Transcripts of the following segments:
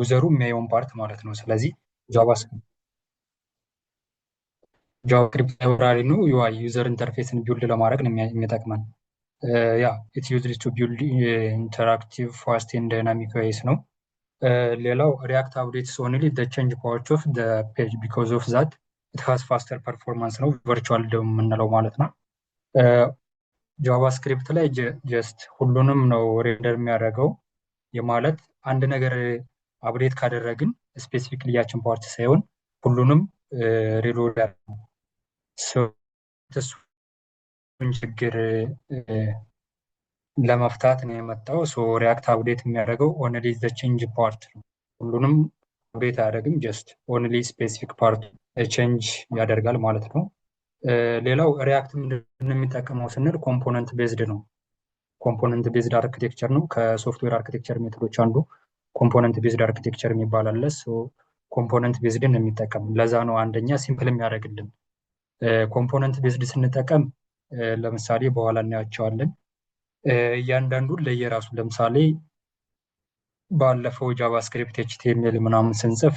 ዩዘሩ የሚያየውን ፓርት ማለት ነው። ስለዚህ ጃቫስክሪፕት ላይብራሪ ነው ዩአይ ዩዘር ኢንተርፌስን ቢውልድ ለማድረግ ነው የሚጠቅመን። ያ ኢት ዩዝድ ቱ ቢውልድ ኢንተራክቲቭ ፋስት ኤንድ ዳይናሚክ ዌይስ ነው። ሌላው ሪያክት አፕዴትስ ኦንሊ ዘ ቼንጅ ፓርት ኦፍ ዘ ፔጅ ቢኮዝ ኦፍ ዛት ኢት ሃዝ ፋስተር ፐርፎርማንስ ነው ቨርቹዋል ደም የምንለው ማለት ነው። ጃቫስክሪፕት ላይ ጀስት ሁሉንም ነው ሬንደር የሚያደርገው። የማለት አንድ ነገር አፕዴት ካደረግን ስፔሲፊክ ልያችን ፓርት ሳይሆን ሁሉንም ሪሎድ ያደርጋል። እሱን ችግር ለመፍታት ነው የመጣው። ሪያክት አፕዴት የሚያደርገው ኦንሊ ዘ ቼንጅ ፓርት ነው። ሁሉንም አፕዴት አያደርግም፣ ጀስት ኦንሊ ስፔሲፊክ ፓርት ቼንጅ ያደርጋል ማለት ነው። ሌላው ሪያክት ምንድን የሚጠቀመው ስንል ኮምፖነንት ቤዝድ ነው። ኮምፖነንት ቤዝድ አርኪቴክቸር ነው። ከሶፍትዌር አርኪቴክቸር ሜቶዶች አንዱ ኮምፖነንት ቤዝድ አርኪቴክቸር የሚባል አለ። ኮምፖነንት ቤዝድን የሚጠቀም ለዛ ነው አንደኛ ሲምፕል የሚያደርግልን። ኮምፖነንት ቤዝድ ስንጠቀም ለምሳሌ በኋላ እናያቸዋለን። እያንዳንዱን ለየራሱ ለምሳሌ ባለፈው ጃቫስክሪፕት ኤችቲኤምኤል ምናምን ስንጽፍ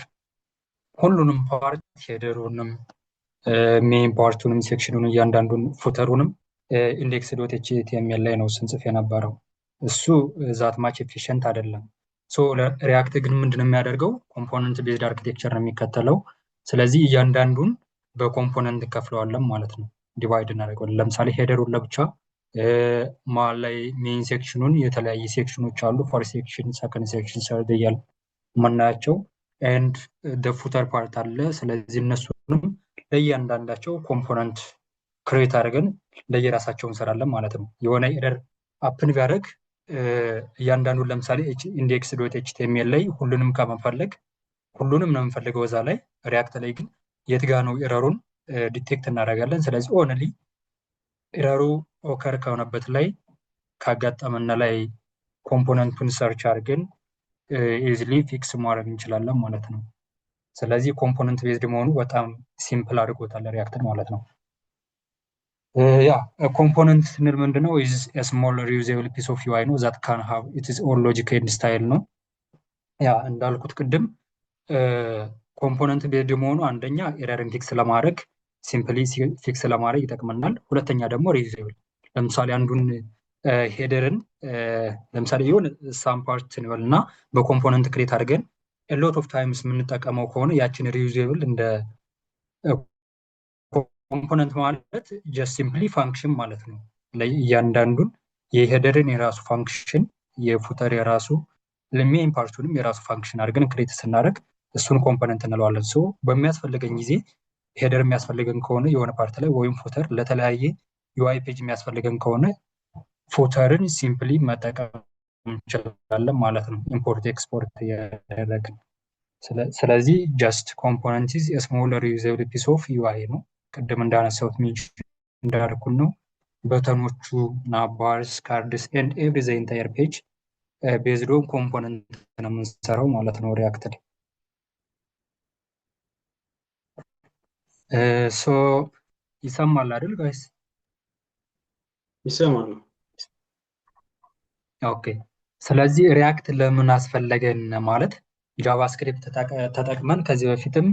ሁሉንም ፓርት ሄደሩንም ሜን ፓርቱንም ሴክሽኑን እያንዳንዱን ፉተሩንም ኢንዴክስ ዶት ኤችቲኤምኤል ላይ ነው ስንጽፍ የነበረው። እሱ ዛት ማች ኤፊሽንት አይደለም። ሪያክት ግን ምንድነው የሚያደርገው? ኮምፖነንት ቤዝድ አርኪቴክቸር ነው የሚከተለው። ስለዚህ እያንዳንዱን በኮምፖነንት ከፍለዋለን ማለት ነው፣ ዲቫይድ እናደርገዋለን። ለምሳሌ ሄደሩን ለብቻ መሀል ላይ ሜን ሴክሽኑን የተለያየ ሴክሽኖች አሉ፣ ፈርስት ሴክሽን፣ ሰከንድ ሴክሽን፣ ሰርድ እያል የምናያቸው ኤንድ ፉተር ፓርት አለ። ስለዚህ እነሱንም ለእያንዳንዳቸው ኮምፖነንት ክሬት አድርገን ለየራሳቸው እንሰራለን ማለት ነው። የሆነ ኤረር አፕን ቢያደርግ እያንዳንዱን ለምሳሌ ኢንዴክስ ዶት ኤችቲኤምኤል ላይ ሁሉንም ከመፈለግ ሁሉንም ነው የምንፈልገው እዛ ላይ። ሪያክት ላይ ግን የት ጋ ነው ኤረሩን ዲቴክት እናደርጋለን። ስለዚህ ኦንሊ ኤረሩ ኦከር ከሆነበት ላይ ካጋጠመና ላይ ኮምፖነንቱን ሰርች አድርገን ኢዚሊ ፊክስ ማድረግ እንችላለን ማለት ነው። ስለዚህ ኮምፖነንት ቤዝድ መሆኑ በጣም ሲምፕል አድርጎታል ሪያክትን ማለት ነው። ያ ኮምፖነንት ስንል ምንድነው? ኢዝ ስሞል ሪዩዘብል ፒስ ኦፍ ዩአይ ነው ዛት ካን ሃቭ ኢትስ ኦን ሎጂክ ኤንድ ስታይል ነው። ያ እንዳልኩት ቅድም ኮምፖነንት ቤዝድ መሆኑ አንደኛ ኤረርን ፊክስ ለማድረግ ሲምፕሊ ፊክስ ለማድረግ ይጠቅመናል። ሁለተኛ ደግሞ ሪዩዘብል፣ ለምሳሌ አንዱን ሄደርን ለምሳሌ የሆነ ሳም ፓርት እንበል እና በኮምፖነንት ክሬት አድርገን ሎት ኦፍ ታይምስ የምንጠቀመው ከሆነ ያችን ሪዩዘብል እንደ ኮምፖነንት ማለት ጀስት ሲምፕሊ ፋንክሽን ማለት ነው። እያንዳንዱን የሄደርን የራሱ ፋንክሽን የፉተር የራሱ ሜን ፓርቱንም የራሱ ፋንክሽን አድርገን ክሬት ስናደርግ እሱን ኮምፖነንት እንለዋለን። በሚያስፈልገን ጊዜ ሄደር የሚያስፈልገን ከሆነ የሆነ ፓርት ላይ ወይም ፉተር ለተለያየ ዩአይ ፔጅ የሚያስፈልገን ከሆነ ፉተርን ሲምፕሊ መጠቀም እንችላለን ማለት ነው፣ ኢምፖርት ኤክስፖርት ያደረግን። ስለዚህ ጀስት ኮምፖነንት ኢዝ ስሞል ሪዩዘብል ፒስ ኦፍ ዩአይ ነው። ቅድም እንዳነሳሁት እንዳደረኩን ነው። በተኖቹ እና ባርስ ካርድስ ኤንድ ኤቭሪ ዘ ኢንታየር ፔጅ ቤዝድ ኦን ኮምፖነንት ነው የምንሰራው ማለት ነው ሪያክት ላይ። ይሰማል አይደል ጋይስ? ይሰማል። ኦኬ። ስለዚህ ሪያክት ለምን አስፈለገን ማለት ጃቫስክሪፕት ተጠቅመን ከዚህ በፊትም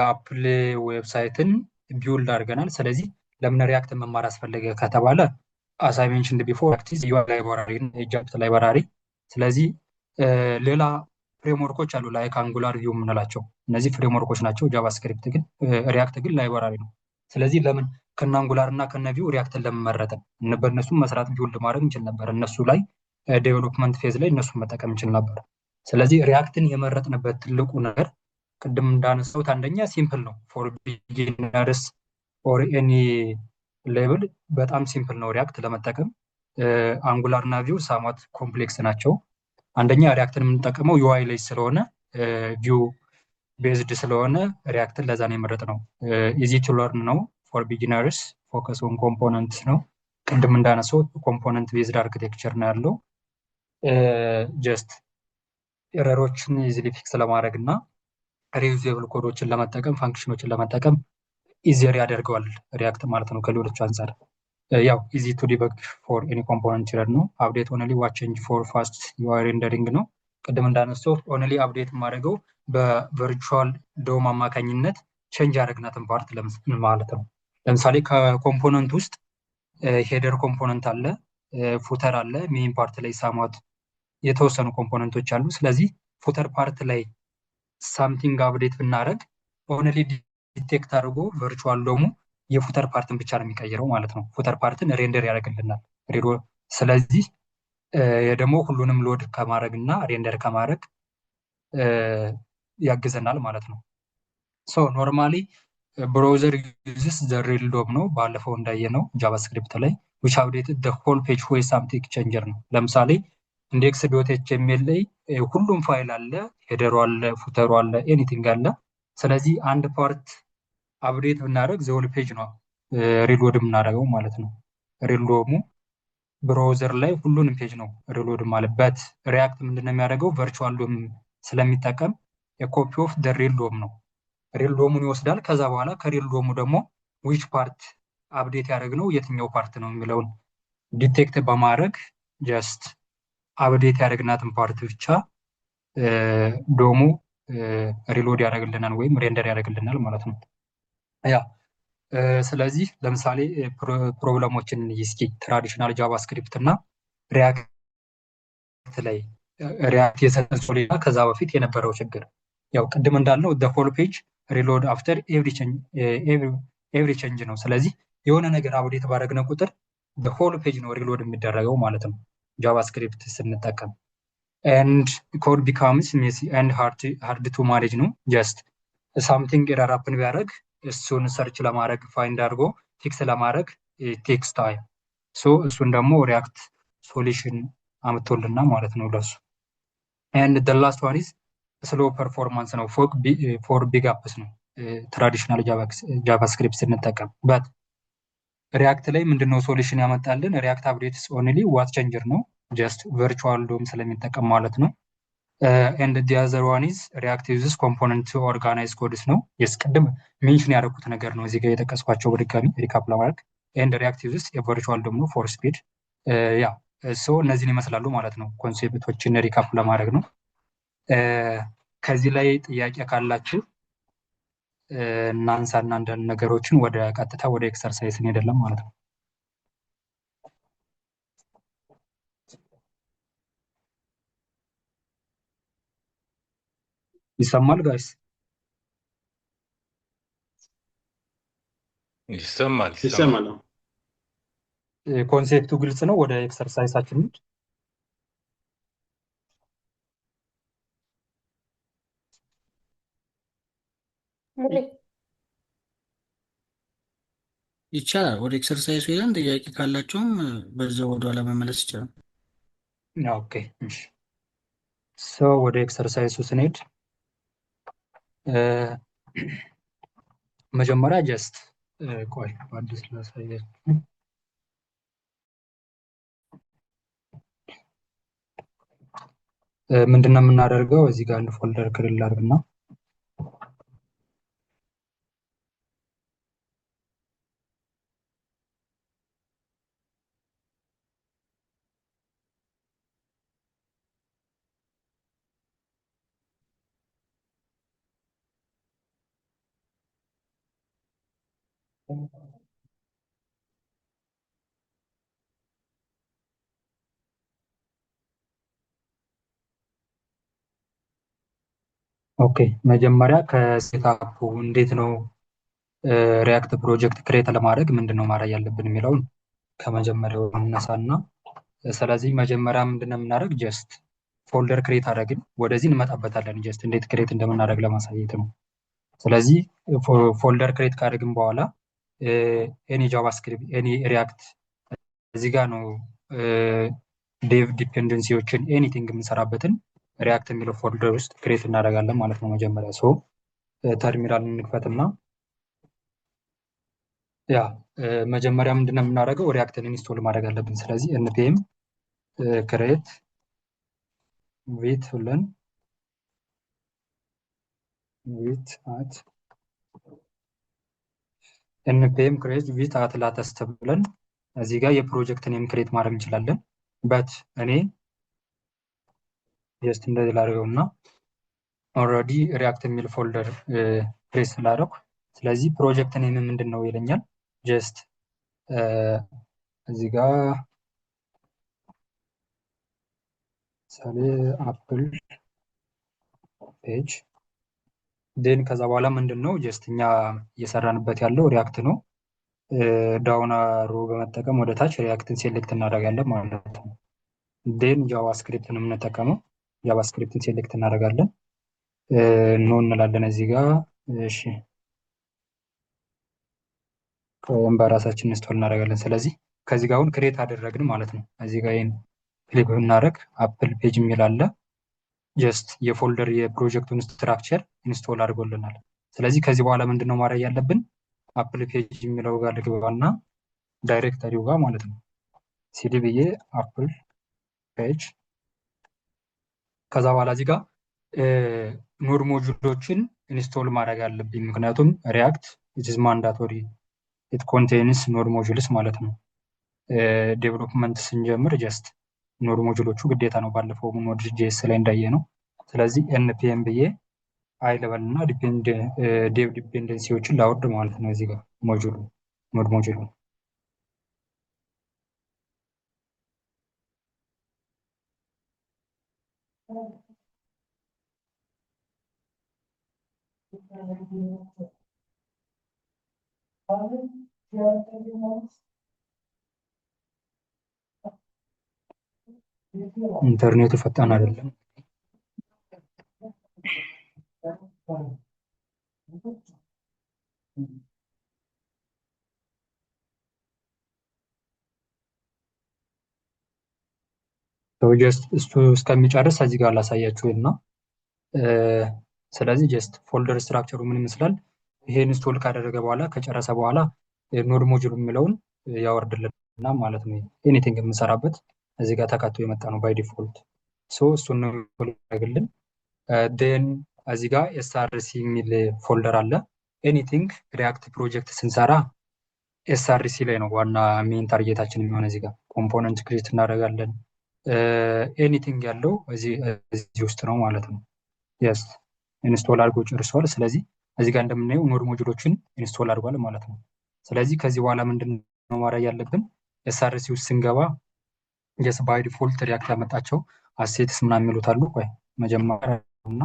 አፕል ዌብሳይትን ቢውልድ አድርገናል። ስለዚህ ለምን ሪያክት መማር አስፈለገ ከተባለ አስ አይ ሜንሽንድ ቢፎር ሪያክት ዩአይ ላይብራሪ የጃቫ ላይብራሪ። ስለዚህ ሌላ ፍሬምወርኮች አሉ ላይክ አንጉላር ቪው የምንላቸው እነዚህ ፍሬምወርኮች ናቸው። ጃቫስክሪፕት ግን ሪያክት ግን ላይብራሪ ነው። ስለዚህ ለምን ከነ አንጉላር እና ከነ ቪው ሪያክትን ለምን መረጥን? በእነሱም መስራት ቢውልድ ማድረግ እንችል ነበር። እነሱ ላይ ዴቨሎፕመንት ፌዝ ላይ እነሱን መጠቀም እንችል ነበር። ስለዚህ ሪያክትን የመረጥንበት ትልቁ ነገር ቅድም እንዳነሳሁት አንደኛ ሲምፕል ነው። ፎር ቢጊነርስ ኦር ኤኒ ሌቭል በጣም ሲምፕል ነው ሪያክት ለመጠቀም። አንጉላር እና ቪው ሳማት ኮምፕሌክስ ናቸው። አንደኛ ሪያክትን የምንጠቀመው ዩአይ ላይ ስለሆነ ቪው ቤዝድ ስለሆነ ሪያክትን ለዛ ነው የመረጥነው። ኢዚ ቱ ለርን ነው። ፎር ቢጊነርስ ፎከስ ኦን ኮምፖነንት ነው። ቅድም እንዳነሳሁት ኮምፖነንት ቤዝድ አርኪቴክቸር ነው ያለው። ጀስት ኤረሮችን ኢዚሊ ፊክስ ለማድረግ እና ሪዩዘብል ኮዶችን ለመጠቀም ፋንክሽኖችን ለመጠቀም ኢዚየር ያደርገዋል ሪያክት ማለት ነው ከሌሎቹ አንጻር። ያው ኢዚ ቱ ዲበግ ፎር ኤኒ ኮምፖነንት ኤረር ነው። አፕዴት ኦንሊ ዋት ቼንጅ ፎር ፋስት ዩአይ ሬንደሪንግ ነው። ቅድም እንዳነሳው ኦንሊ አፕዴት የማደርገው በቨርቹዋል ዶም አማካኝነት ቼንጅ ያደረግናትን ፓርት ማለት ነው። ለምሳሌ ከኮምፖነንት ውስጥ ሄደር ኮምፖነንት አለ፣ ፉተር አለ፣ ሜይን ፓርት ላይ ሳማት የተወሰኑ ኮምፖነንቶች አሉ። ስለዚህ ፉተር ፓርት ላይ ሳምቲንግ አፕዴት ብናደረግ ኦንሊ ዲቴክት አድርጎ ቨርቹዋል ዶሙ የፉተር ፓርትን ብቻ ነው የሚቀይረው ማለት ነው። ፉተር ፓርትን ሬንደር ያደርግልናል። ስለዚህ ደግሞ ሁሉንም ሎድ ከማድረግ እና ሬንደር ከማድረግ ያግዘናል ማለት ነው። ሶ ኖርማሊ ብራውዘር ዩዝስ ዘ ሪል ዶም ነው። ባለፈው እንዳየነው ጃቫስክሪፕት ላይ which updated the whole page ወይ something changer ነው። ለምሳሌ ኢንዴክስ ዶት ኤችቲኤምኤል ላይ ሁሉም ፋይል አለ፣ ሄደሩ አለ፣ ፉተሩ አለ፣ ኤኒቲንግ አለ። ስለዚህ አንድ ፓርት አፕዴት ብናደርግ ዘ ሆል ፔጅ ነው ሪሎድ የምናደርገው ማለት ነው። ሪሎሙ ብራውዘር ላይ ሁሉንም ፔጅ ነው ሪሎድ ማለበት። ሪያክት ምንድነው የሚያደርገው? ቨርቹዋል ዶም ስለሚጠቀም የኮፒ ኦፍ ደ ሪል ዶም ነው። ሪል ዶሙን ይወስዳል። ከዛ በኋላ ከሪል ዶሙ ደግሞ ዊች ፓርት አፕዴት ያደረግነው የትኛው ፓርት ነው የሚለውን ዲቴክት በማድረግ ጀስት አፕዴት ያደረግናትን ፓርት ብቻ ዶሙ ሪሎድ ያደርግልናል ወይም ሬንደር ያደርግልናል ማለት ነው። ያ ስለዚህ ለምሳሌ ፕሮብለሞችን እስኪ ትራዲሽናል ጃቫስክሪፕት እና ሪያክት ላይ ሪያክት የሰጠን ሶሊና ከዛ በፊት የነበረው ችግር ያው ቅድም እንዳልነው the whole page reload after every change ነው። ስለዚህ የሆነ ነገር አፕዴት ባደረግነው ቁጥር the whole page ነው ሪሎድ የሚደረገው ማለት ነው ጃቫስክሪፕት ስንጠቀም። and code becomes messy and hard to manage ነው። just something error happen ቢያደርግ እሱን ሰርች ለማድረግ ፋይንድ አድርጎ ፊክስ ለማድረግ ቴክስ ታይም። ሶ እሱን ደግሞ ሪያክት ሶሉሽን አምጥቶልና ማለት ነው ለሱ። and the last one is slow performance ነው for big apps ነው ትራዲሽናል ጃቫስክሪፕት ስንጠቀም። በት ሪያክት ላይ ምንድነው ሶሉሽን ያመጣልን? ሪያክት አፕዴትስ ኦንሊ ዋት ቼንጀር ነው ጀስት ቨርቹዋል ዶም ስለሚጠቀም ማለት ነው። and the other one is react uses component to organize codes ነው። ቅድም ሜንሽን ያደረኩት ነገር ነው እዚህ ጋር የጠቀስኳቸው በድጋሚ ሪካፕ ለማድረግ። and react uses የቨርቹዋል ዶም ነው for speed። ያ ሶ እነዚህን ይመስላሉ ማለት ነው ኮንሴፕቶችን ሪካፕ ለማድረግ ነው። ከዚህ ላይ ጥያቄ ካላችሁ እናንሳና አንዳንድ ነገሮችን ወደ ቀጥታ ወደ ኤክሰርሳይዝ እንሄዳለን ማለት ነው። ይሰማል ጋይስ? ይሰማል። ኮንሴፕቱ ግልጽ ነው። ወደ ኤክሰርሳይዛችን እንሂድ። ይቻላል። ወደ ኤክሰርሳይዝ ሄደን ጥያቄ ካላቸውም በዛው ወደ ኋላ መመለስ ይቻላል። ኦኬ እሺ። ወደ ኤክሰርሳይዙ ስንሄድ መጀመሪያ ጀስት ቆይ አዲስ ላሳያችሁ። ምንድነው የምናደርገው? እዚህ ጋር አንድ ፎልደር ክሬት ላድርግና ኦኬ መጀመሪያ ከሴታፑ እንዴት ነው ሪያክት ፕሮጀክት ክሬት ለማድረግ ምንድነው ማድረግ ያለብን የሚለውን ከመጀመሪያው እንነሳና ስለዚህ መጀመሪያ ምንድነው የምናደርግ ጀስት ፎልደር ክሬት አደረግን። ወደዚህ እንመጣበታለን። ጀስት እንዴት ክሬት እንደምናደርግ ለማሳየት ነው። ስለዚህ ፎልደር ክሬት ካደረግን በኋላ ኤኒ ጃቫስክሪፕት ኤኒ ሪያክት እዚህ ጋር ነው ዴቭ ዲፔንደንሲዎችን ኤኒቲንግ የምንሰራበትን ሪያክት የሚለው ፎልደር ውስጥ ክሬት እናደርጋለን ማለት ነው። መጀመሪያ ተርሚናል እንክፈትና ያ መጀመሪያ ምንድነው የምናደርገው ሪያክትን ኢንስቶል ማድረግ አለብን። ስለዚህ npm create with ብለን with at npm create with at latest ብለን እዚህ ጋር የፕሮጀክት ኔም ክሬት ማድረግ እንችላለን። በት እኔ ጀስት እንደዚህ ላድርገው እና ኦልሬዲ ሪያክት የሚል ፎልደር ፕሬስ ስላደረኩ ስለዚህ ፕሮጀክት ኔም ምንድን ነው ይለኛል። ጀስት እዚህ ጋር ምሳሌ አፕል ፔጅ ዴን ከዛ በኋላ ምንድን ነው ጀስት እኛ እየሰራንበት ያለው ሪያክት ነው። ዳውን አሮ በመጠቀም ወደ ታች ሪያክትን ሴሌክት እናደርጋለን ማለት ነው። ዴን ጃቫስክሪፕትን የምንጠቀመው ጃቫስክሪፕትን ሴሌክት እናደርጋለን። ኖ እንላለን እዚህ ጋር እሺ፣ ወይም በራሳችን ኢንስቶል እናደርጋለን። ስለዚህ ከዚህ ጋር አሁን ክሬት አደረግን ማለት ነው። እዚህ ጋር ይሄን ክሊክ ብናደርግ አፕል ፔጅ የሚል አለ። ጀስት የፎልደር የፕሮጀክቱን ስትራክቸር ኢንስቶል አድርጎልናል። ስለዚህ ከዚህ በኋላ ምንድነው ማድረግ ያለብን? አፕል ፔጅ የሚለው ጋር ልግባና ዳይሬክተሪው ጋር ማለት ነው ሲዲ ብዬ አፕል ፔጅ ከዛ በኋላ እዚህ ጋር ኖድ ሞጁሎችን ኢንስቶል ማድረግ አለብኝ። ምክንያቱም ሪያክት ኢትስ ማንዳቶሪ ኢት ኮንቴንስ ኖድ ሞጁልስ ማለት ነው። ዴቨሎፕመንት ስንጀምር ጀስት ኖድ ሞጁሎቹ ግዴታ ነው። ባለፈው ኖድ ጄኤስ ላይ እንዳየ ነው። ስለዚህ ኤንፒኤም ብዬ አይ ለበል እና ዴቭ ዲፔንደንሲዎችን ላውርድ ማለት ነው። እዚህ ጋር ኖድ ሞጁሉ ኢንተርኔቱ ፈጣን አይደለም። ጀስት እሱ እስከሚጨርስ እዚህ ጋር ላሳያችሁ እና ስለዚህ ጀስት ፎልደር ስትራክቸሩ ምን ይመስላል? ይሄ ኢንስቶል ካደረገ በኋላ ከጨረሰ በኋላ ኖድ ሞጁል የሚለውን ያወርድልና ማለት ነው። ኤኒቲንግ የምንሰራበት እዚህ ጋር ተካቶ የመጣ ነው ባይ ዲፎልት። እሱን ነው ያደርግልን። ዴን እዚህ ጋር ኤስአርሲ የሚል ፎልደር አለ። ኤኒቲንግ ሪያክት ፕሮጀክት ስንሰራ ኤስአርሲ ላይ ነው ዋና ሜን ታርጌታችን የሚሆነ። እዚህ ጋር ኮምፖነንት ክሬት እናደርጋለን። ኤኒቲንግ ያለው እዚህ ውስጥ ነው ማለት ነው። የስ ኢንስቶል አድርጎ ጨርሷል። ስለዚህ እዚህ ጋር እንደምናየው ኖድ ሞጁሎችን ኢንስቶል አድርጓል ማለት ነው። ስለዚህ ከዚህ በኋላ ምንድን ነው ማድረግ ያለብን? ኤስአርሲ ውስጥ ስንገባ ጀስት ባይ ዲፎልት ሪያክት ያመጣቸው አሴትስ ምናምን የሚሉት አሉ። ቆይ መጀመሪያ እና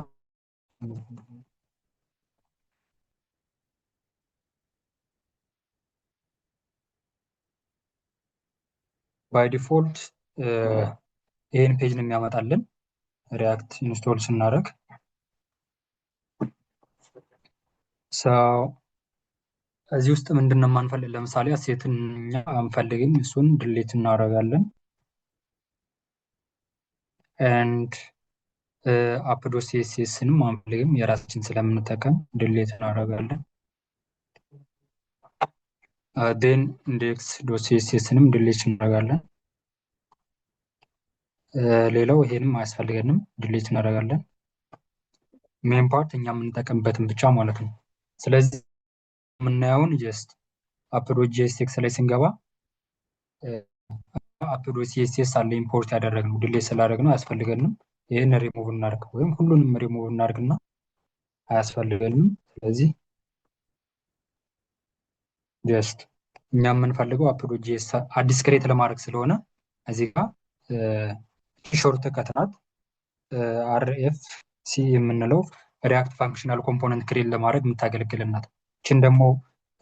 ባይ ዲፎልት ይሄን ፔጅ ነው የሚያመጣልን ሪያክት ኢንስቶል ስናደርግ። እዚህ ውስጥ ምንድን ነው የማንፈልግ? ለምሳሌ አሴትን እኛ አንፈልግም፣ እሱን ድሌት እናደርጋለን። ኤንድ አፕዶ ሲኤስኤስንም አንፈልግም፣ የራሳችን ስለምንጠቀም ድሌት እናደርጋለን። ዴን ኢንዴክስ ዶት ሲኤስኤስንም ድሌት እናደርጋለን። ሌላው ይሄንም አያስፈልገንም፣ ድሌት እናደርጋለን። ሜን ፓርት እኛ የምንጠቀምበትን ብቻ ማለት ነው። ስለዚህ የምናየውን ጀስት አፕዶ ጂኤስኤክስ ላይ ስንገባ አፕዶ ሲኤስኤስ አለ ኢምፖርት ያደረግነው ድሌት ስላደረግነው አያስፈልገንም። ይህን ሪሙቭ እናድርግ ወይም ሁሉንም ሪሙቭ እናድርግና አያስፈልገንም። ስለዚህ ጀስት እኛ የምንፈልገው አፕዶ ጂኤስ አዲስ ክሬት ለማድረግ ስለሆነ እዚህ ጋር ሾርት ከት ናት አርኤፍ ሲ የምንለው ሪያክት ፋንክሽናል ኮምፖነንት ክሬት ለማድረግ የምታገለግልናት። ይችን ደግሞ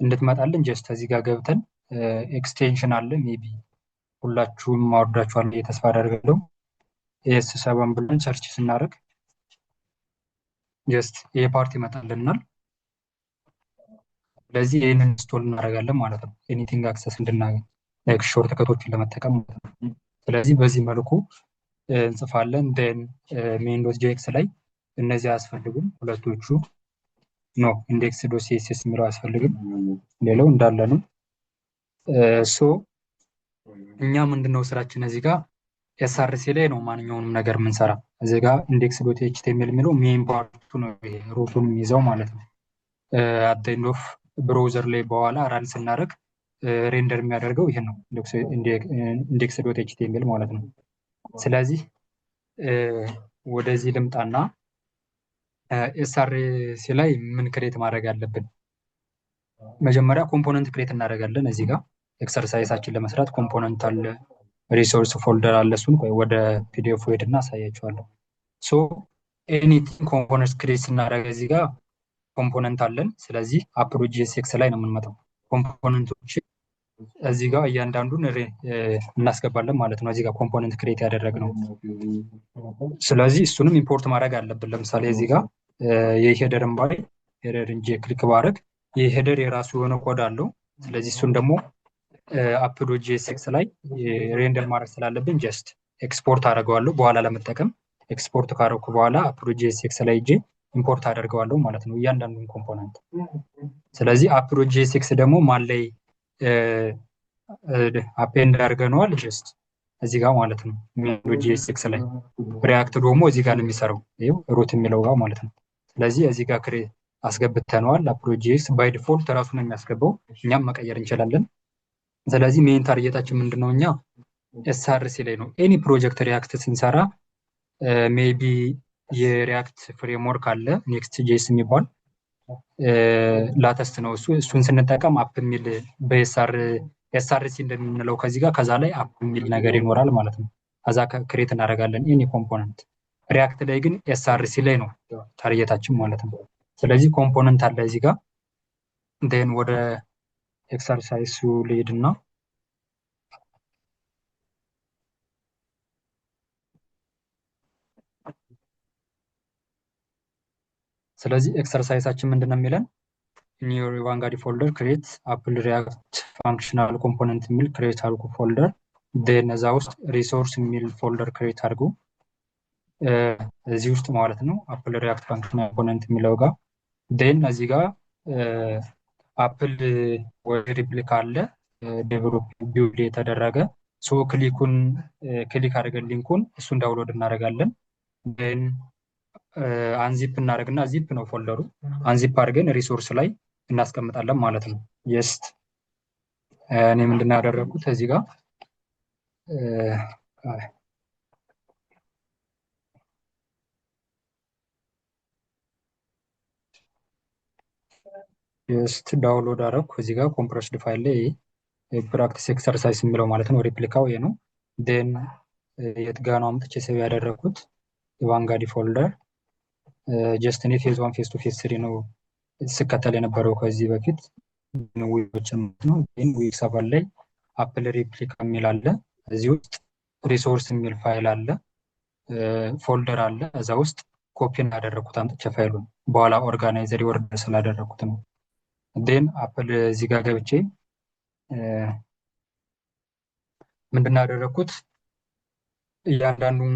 እንድትመጣልን ጀስት እዚህ ጋር ገብተን ኤክስቴንሽን አለ ሜቢ ሁላችሁም ማወርዳችኋል ተስፋ አደርጋለሁ። ኤስ7 ብለን ሰርች ስናደርግ ጀስት ይሄ ፓርት ይመጣልናል። ስለዚህ ይህንን ኢንስቶል እናደርጋለን ማለት ነው፣ ኤኒቲንግ አክሰስ እንድናገኝ ላይክ ሾርት ከቶችን ለመጠቀም ማለት ነው። ስለዚህ በዚህ መልኩ እንጽፋለን። ዴን ሜን ዶት ጄኤክስ ላይ እነዚህ አያስፈልጉም፣ ሁለቶቹ ኖ ኢንዴክስ ዶት ሲኤስኤስ የሚለው አያስፈልግም፣ ሌላው እንዳለ ነው። እኛ ምንድነው ስራችን እዚህ ጋር ኤስአርሲ ላይ ነው ማንኛውንም ነገር የምንሰራ። እዚህ ጋር ኢንዴክስ ዶት ኤችቲኤምኤል የሚለው ሜን ፓርቱ ነው፣ ይሄ ሩቱን የሚይዘው ማለት ነው። አት ኤንድ ኦፍ ብራውዘር ላይ በኋላ ራን ስናደርግ ሬንደር የሚያደርገው ይሄን ነው፣ ኢንዴክስ ዶት ኤችቲኤምኤል ማለት ነው። ስለዚህ ወደዚህ ልምጣና ኤስአርሲ ላይ ምን ክሬት ማድረግ አለብን? መጀመሪያ ኮምፖነንት ክሬት እናደርጋለን። እዚህ ጋር ኤክሰርሳይሳችን ለመስራት ኮምፖነንት አለ፣ ሪሶርስ ፎልደር አለ። እሱን ቆይ ወደ ፒዲኤፍ ሄድና አሳያችኋለሁ። ሶ ኤኒቲንግ ኮምፖነንት ክሬት ስናደርግ እዚህ ጋር ኮምፖነንት አለን። ስለዚህ አፕ.ጂኤስኤክስ ላይ ነው የምንመጣው። ኮምፖነንቶች እዚህ ጋር እያንዳንዱን እናስገባለን ማለት ነው። እዚህ ጋር ኮምፖነንት ክሬት ያደረግነው። ስለዚህ እሱንም ኢምፖርት ማድረግ አለብን። ለምሳሌ እዚህ ጋር የሄደርን ባይ ሄደር እንጂ ክሊክ ባደርግ የሄደር የራሱ የሆነ ኮድ አለው። ስለዚህ እሱን ደግሞ አፕ.ጂኤስኤክስ ላይ ሬንደር ማድረግ ስላለብን ጀስት ኤክስፖርት አደርገዋለሁ በኋላ ለመጠቀም። ኤክስፖርት ካደረኩ በኋላ አፕ.ጂኤስኤክስ ላይ እጄ ኢምፖርት አደርገዋለሁ ማለት ነው እያንዳንዱን ኮምፖነንት። ስለዚህ አፕ.ጂኤስኤክስ ደግሞ ማን ላይ አፔንድ አድርገነዋል? ጀስት እዚህ ጋር ማለት ነው ጂኤስኤክስ ላይ። ሪያክት ደግሞ እዚህ ጋር ነው የሚሰራው፣ ይኸው ሩት የሚለው ጋር ማለት ነው። ስለዚህ እዚህ ጋር አስገብተነዋል። አፕ.ጂኤስ ባይ ዲፎልት ራሱ ነው የሚያስገባው፣ እኛም መቀየር እንችላለን። ስለዚህ ሜን ታርጌታችን ምንድነው? እኛ ኤስአርሲ ላይ ነው። ኤኒ ፕሮጀክት ሪያክት ስንሰራ ሜቢ የሪያክት ፍሬምወርክ አለ ኔክስት ጄስ የሚባል ላተስት ነው እሱ። እሱን ስንጠቀም አፕ የሚል ኤስአርሲ እንደምንለው ከዚህ ጋር ከዛ ላይ አፕ የሚል ነገር ይኖራል ማለት ነው። ከዛ ክሬት እናደርጋለን ኤኒ ኮምፖነንት። ሪያክት ላይ ግን ኤስአርሲ ላይ ነው ታርጌታችን ማለት ነው። ስለዚህ ኮምፖነንት አለ እዚህ ጋር። ዴን ወደ ኤክሰርሳይሱ ልሄድና ስለዚህ ኤክሰርሳይሳችን ምንድነው የሚለን? ኒው ቫንጋዲ ፎልደር ክሬት አፕል ሪያክት ፋንክሽናል ኮምፖነንት የሚል ክሬት አድርጉ ፎልደር። ዴን እዛ ውስጥ ሪሶርስ የሚል ፎልደር ክሬት አድርጉ እዚህ ውስጥ ማለት ነው፣ አፕል ሪያክት ፋንክሽናል ኮምፖነንት የሚለው ጋር። ዴን እዚህ ጋር አፕል ወይ ሪፕሊካ አለ ዴቨሎፕ ቢውልድ የተደረገ። ሶ ክሊክ አድርገን ሊንኩን እሱን ዳውንሎድ እናደርጋለን። ዴን አንዚፕ እናደርግና ዚፕ ነው ፎልደሩ። አንዚፕ አድርገን ሪሶርስ ላይ እናስቀምጣለን ማለት ነው። ጀስት እኔ ምንድነው ያደረኩት እዚህ ጋር ጀስት ዳውንሎድ አደረኩ እዚህ ጋር ኮምፕረስድ ፋይል ላይ ፕራክቲስ ኤክሰርሳይዝ የሚለው ማለት ነው። ሪፕሊካው ይሄ ነው። ዴን የት ጋር ነው አምጥቼ ሴቭ ያደረኩት? የቫንጋዲ ፎልደር። ጀስት እኔ ፌዝ 1 ፌዝ 2 ፌዝ 3 ነው ስከተል የነበረው ከዚህ በፊት ዊክሶችን ነው። ግን ዊክ 7 ላይ አፕል ሪፕሊካ የሚል አለ። እዚህ ውስጥ ሪሶርስ የሚል ፋይል አለ፣ ፎልደር አለ። እዛ ውስጥ ኮፒ እንዳደረኩት አምጥቼ ፋይሉን በኋላ ኦርጋናይዘር ወርድ ስላደረኩት ነው። ዴን አፕል እዚህ ጋር ገብቼ ምንድነው ያደረኩት? እያንዳንዱን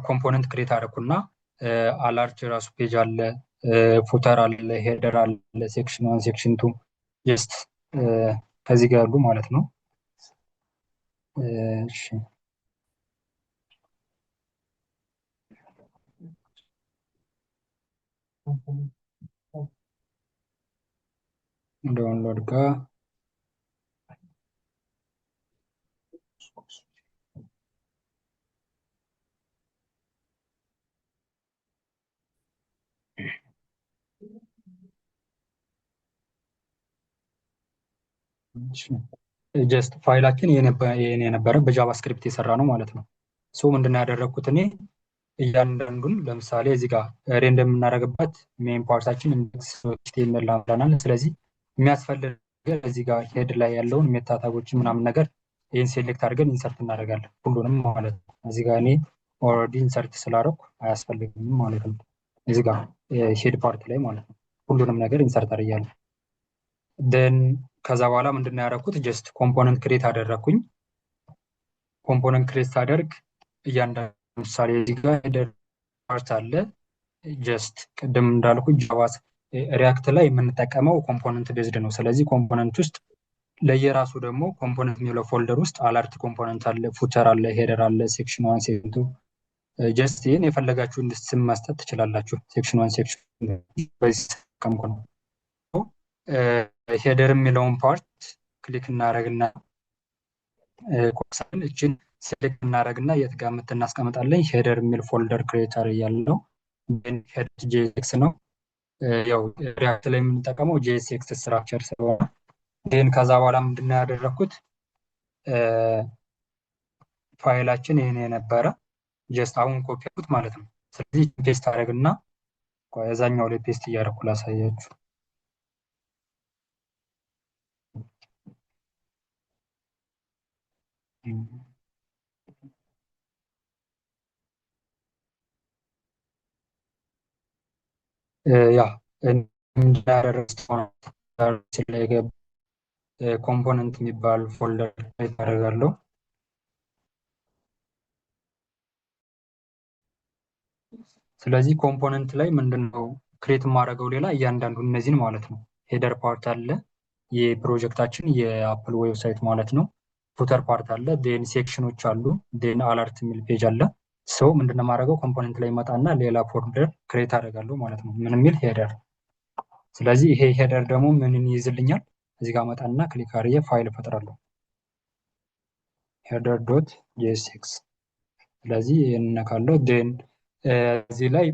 ኮምፖነንት ክሬት አደረኩና አላርች ራሱ ፔጅ አለ፣ ፉተር አለ፣ ሄደር አለ፣ ሴክሽን 1 ሴክሽን 2 ጀስት ከዚህ ጋር ያሉ ማለት ነው። እሺ ዳውንሎድ ጋር ጀስት ፋይላችን ይሄን የነበረ በጃቫስክሪፕት የሰራ ነው ማለት ነው። ሶ ምንድነው ያደረኩት እኔ እያንዳንዱን ለምሳሌ እዚህ ጋር ሬንደር የምናደርግበት ሜን ፓርታችን ኢንዴክስ ኤችቲኤምኤል አምጥተናል። ስለዚህ የሚያስፈልግ ነገር እዚህ ጋር ሄድ ላይ ያለውን ሜታ ታጎችን ምናምን ነገር ይህን ሴሌክት አድርገን ኢንሰርት እናደርጋለን ሁሉንም ማለት ነው። እዚህ ጋር እኔ ኦልሬዲ ኢንሰርት ስላደረኩ አያስፈልግም ማለት ነው። እዚህ ጋር ሄድ ፓርት ላይ ማለት ነው ሁሉንም ነገር ኢንሰርት አድርጋለሁ። ደን ከዛ በኋላ ምንድነው ያደረኩት? ጀስት ኮምፖነንት ክሬት አደረኩኝ። ኮምፖነንት ክሬት ሳደርግ እያንዳንዱ ለምሳሌ እዚህ ጋር ሄደር ፓርት አለ። ጀስት ቅድም እንዳልኩ ጃቫስ ሪያክት ላይ የምንጠቀመው ኮምፖነንት ቤዝድ ነው። ስለዚህ ኮምፖነንት ውስጥ ለየራሱ ደግሞ ኮምፖነንት የሚለው ፎልደር ውስጥ አላርት ኮምፖነንት አለ፣ ፉተር አለ፣ ሄደር አለ፣ ሴክሽን 1 ሴክሽን 2 ጀስት ይሄን የፈለጋችሁ ስም መስጠት ትችላላችሁ። ሴክሽን 1 ሴክሽን በዚህ ተቀምቆ ነው። ሄደር የሚለውን ፓርት ክሊክ እናደርግና ኮሳን እችን ሴሌክት እናደርግና የት ጋር እናስቀምጣለን። ሄደር የሚል ፎልደር ክሬተር ያለው ሄደር ጄኤስኤክስ ነው። ያው ሪያክት ላይ የምንጠቀመው ጄኤስኤክስ ስትራክቸር ስለሆነ ግን ከዛ በኋላ ምንድነው ያደረኩት ፋይላችን ይሄን የነበረ ጀስት አሁን ኮፒ አድርጉት ማለት ነው። ስለዚህ ፔስት አደረግና እዛኛው ላይ ፔስት እያደረኩ ላሳያችሁ። ያ ኮምፖነንት የሚባል ፎልደር ላይ ታደርጋለሁ። ስለዚህ ኮምፖነንት ላይ ምንድነው ክሬት የማደርገው ሌላ እያንዳንዱ እነዚህን ማለት ነው። ሄደር ፓርት አለ የፕሮጀክታችን የአፕል ዌብሳይት ማለት ነው። ፉተር ፓርት አለ፣ ዴን ሴክሽኖች አሉ፣ ዴን አለርት የሚል ፔጅ አለ። ሰው ምንድነው የማደርገው ኮምፖነንት ላይ መጣና ሌላ ፎልደር ክሬት አደርጋለሁ ማለት ነው። ምን የሚል ሄደር። ስለዚህ ይሄ ሄደር ደግሞ ምንን ይይዝልኛል? እዚህ ጋር መጣና ክሊክ አድርጌ ፋይል እፈጥራለሁ ሄደር ዶት ጄኤስኤክስ። ስለዚህ ይሄን ነካለሁ። ዴን እዚህ ላይ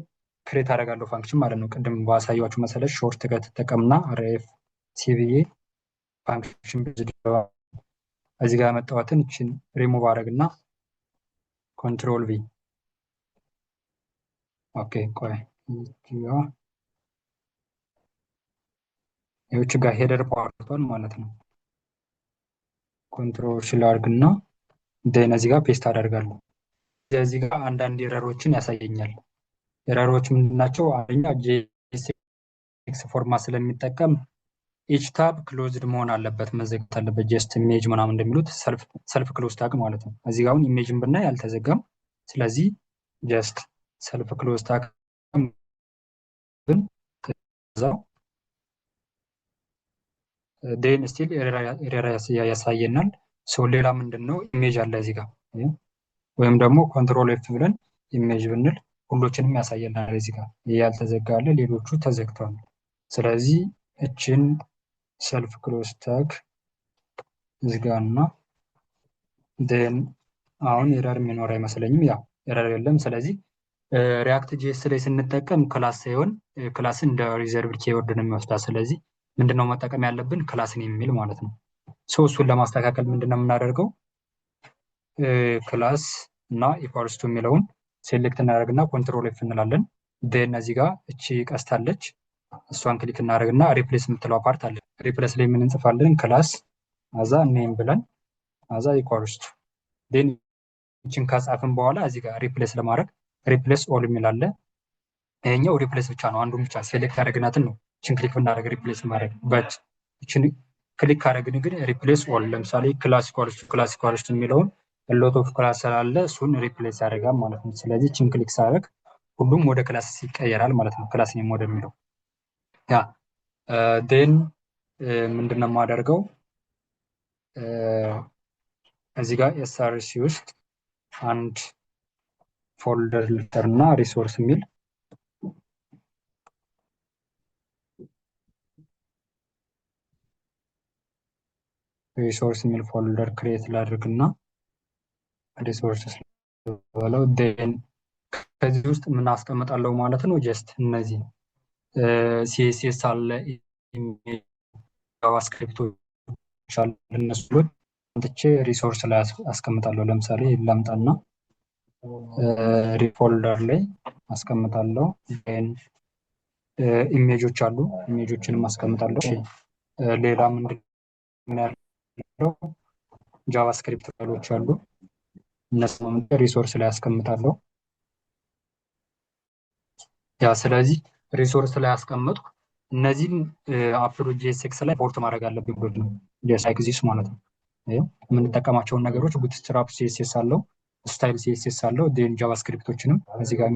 ክሬት አደርጋለሁ ፋንክሽን ማለት ነው። ቅድም ባሳያችሁ መሰለሽ ሾርት ከት ተጠቀምና አርኤፍ ሲቪኤ ፋንክሽን እዚህ ጋር ያመጣኋትን እችን ሪሙቭ አደረግና ኮንትሮል ቪ። ኦኬ ቆይ ይህች ጋር ሄደር ፓርቷን ማለት ነው። ኮንትሮል ሽላርግና ዴን እዚህ ጋር ፔስት አደርጋለሁ። እዚህ ጋር አንዳንድ ኤረሮችን ያሳየኛል። ኤረሮች ምንድናቸው? አንደኛ ጄኤስኤክስ ፎርማት ስለሚጠቀም ኢች ታብ ክሎዝድ መሆን አለበት፣ መዘጋት አለበት። ጀስት ኢሜጅ ምናምን እንደሚሉት ሰልፍ ክሎዝ ታግ ማለት ነው። እዚህ ጋር አሁን ኢሜጅን ብናይ አልተዘጋም። ስለዚህ ጀስት ሰልፍ ክሎዝ ታግ ግን ከዛው ዴን ስቲል ኤረር ያሳየናል። ሶ ሌላ ምንድነው ኢሜጅ አለ እዚህ ጋር ወይም ደግሞ ኮንትሮል ኤፍ ብለን ኢሜጅ ብንል ሁሎችንም ያሳየናል። እዚህ ጋር ያልተዘጋ አለ፣ ሌሎቹ ተዘግተዋል። ስለዚህ እችን ሰልፍ ክሎዝ ታግ ዝጋና ዴን አሁን ኤረር የሚኖር አይመስለኝም። ያ ኤረር የለም። ስለዚህ ሪያክት ጄኤስ ላይ ስንጠቀም ክላስ ሳይሆን ክላስ እንደ ሪዘርቭድ ኬወርድ ነው የሚወስዳ። ስለዚህ ምንድነው መጠቀም ያለብን ክላስን የሚል ማለት ነው። ሶ እሱን ለማስተካከል ምንድነው የምናደርገው ክላስ እና ኢኳልስ ቱ የሚለውን ሴሌክት እናደርግና ኮንትሮል ኤፍ እንላለን። ዴን እዚህ ጋር እቺ ቀስታለች እሷን ክሊክ እናደርግና ሪፕሌስ የምትለው ፓርት አለ። ሪፕሌስ ላይ ምን እንጽፋለን? ክላስ አዛ ኔም ብለን አዛ ኢኳልስ ቱ ዴን እቺን ከጻፍን በኋላ እዚህ ጋር ሪፕሌስ ለማድረግ ሪፕሌስ ኦል የሚል አለ። ይሄኛው ሪፕሌስ ብቻ ነው፣ አንዱን ብቻ ሴሌክት ያደረግናትን ነው እቺን ክሊክ ብናደርግ ሪፕሌስ ማድረግ በት እቺን ክሊክ ካደረግን ግን ሪፕሌስ ኦል ለምሳሌ ክላስ ኢኳልስ ቱ የሚለውን ሎት ኦፍ ክላስ ስላለ እሱን ሪፕሌስ ያደርጋል ማለት ነው። ስለዚህ እቺን ክሊክ ሳደርግ ሁሉም ወደ ክላስ ይቀየራል ማለት ነው። ክላስ ኔም ወደሚለው ያ ዴን ምንድነው የማደርገው እዚህ ጋር ኤስአርሲ ውስጥ አንድ ፎልደር ልፍጠርና ሪሶርስ የሚል ፎልደር ክሬት ላድርግና ሪሶርስ ብለው ዴን ከዚህ ውስጥ ምን አስቀምጣለሁ ማለት ነው። ጀስት እነዚህ ሲኤስኤስ አለ፣ ጃቫስክሪፕቶች አሉ። እነሱ አንጥቼ ሪሶርስ ላይ አስቀምጣለሁ። ለምሳሌ ላምጣና ፎልደር ላይ አስቀምጣለሁ። ዴን ኢሜጆች አሉ፣ ኢሜጆችንም አስቀምጣለሁ። ሌላ ምንድን ያለው ጃቫስክሪፕት ፋይሎች አሉ፣ እነሱ ሪሶርስ ላይ አስቀምጣለሁ። ያ ስለዚህ ሪሶርስ ላይ አስቀመጥኩ። እነዚህን አፕሎ ጄኤስኤክስ ላይ ፖርት ማድረግ አለብኝ ብሎ ነው ላይክ ዚስ ማለት ነው። የምንጠቀማቸውን ነገሮች ቡትስትራፕ ሲኤስኤስ አለው፣ ስታይል ሲኤስኤስ አለው። ዴን ጃቫስክሪፕቶችንም እዚህ ጋር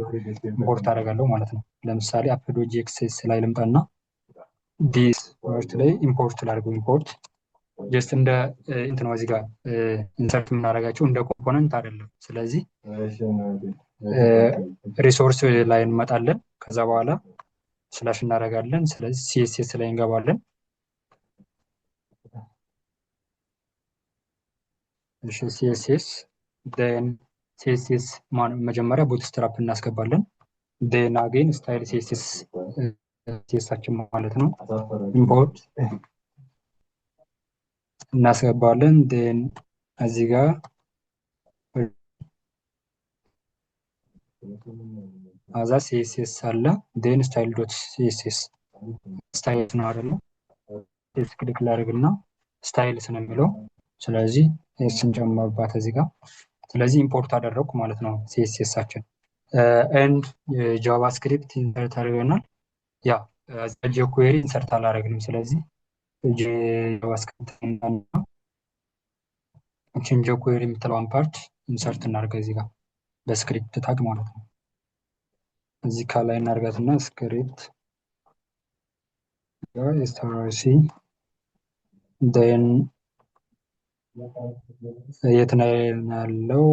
ኢምፖርት አደርጋለሁ ማለት ነው። ለምሳሌ አፕሎ ጄኤስኤክስ ላይ ልምጣና ዲስ ወርት ላይ ኢምፖርት ላድርገው። ኢምፖርት ጀስት እንደ እንትን እዚህ ጋር ኢንሰርት የምናደርጋቸው እንደ ኮምፖነንት አይደለም። ስለዚህ ሪሶርስ ላይ እንመጣለን። ከዛ በኋላ ስላሽ እናደርጋለን። ስለዚህ ሲኤስኤስ ላይ እንገባለን። እሺ ሲኤስኤስ ዴን ሲኤስኤስ መጀመሪያ ቡትስትራፕ እናስገባለን። ዴን አጌን ስታይል ሲኤስኤሳችን ማለት ነው ኢምፖርት እናስገባለን። ዴን እዚህ ጋር አዛ ሲኤስኤስ አለ። ዴን ስታይል ዶት ሲኤስኤስ ስታይል ነው አይደለ? ክሊክ ላድርግና ስታይልስ ነው የሚለው። ስለዚህ ኤስን ጨመርባት እዚህ ጋር። ስለዚህ ኢምፖርት አደረግኩ ማለት ነው ሲኤስኤሳችን። ኤንድ ጃቫስክሪፕት ኢንሰርት አድርገናል። ያ ጄኩዌሪ ኢንሰርት አላደረግንም። ስለዚህ ጃቫስክሪፕት እችን ጄኩዌሪ የምትለዋን ፓርት ኢንሰርት እናድርገ እዚህ ጋር በስክሪፕት ታግ ማለት ነው። እዚህ ከላይ እናድርጋትና ስክሪፕት ኤስአርሲ ዴን የት ነው ያለው?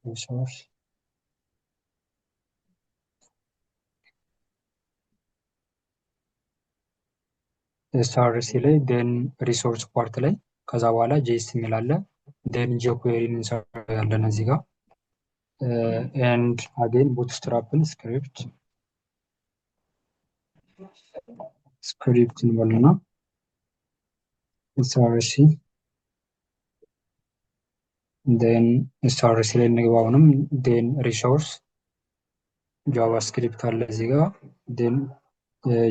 ሪሶርስ ኤስአርሲ ላይ ዴን ሪሶርስ ፓርት ላይ ከዛ በኋላ ጄስ የሚል አለ። ዴን ጄኩዌሪን እንሰራለን እዚህ ጋር ኤንድ አጌን ቡትስትራፕን ስክሪፕት እንበልና ኤስአርሲ ዴን ኤስአርሲ ላይ እንግባውንም ዴን ሪሶርስ ጃቫስክሪፕት አለ እዚህ ጋር ዴን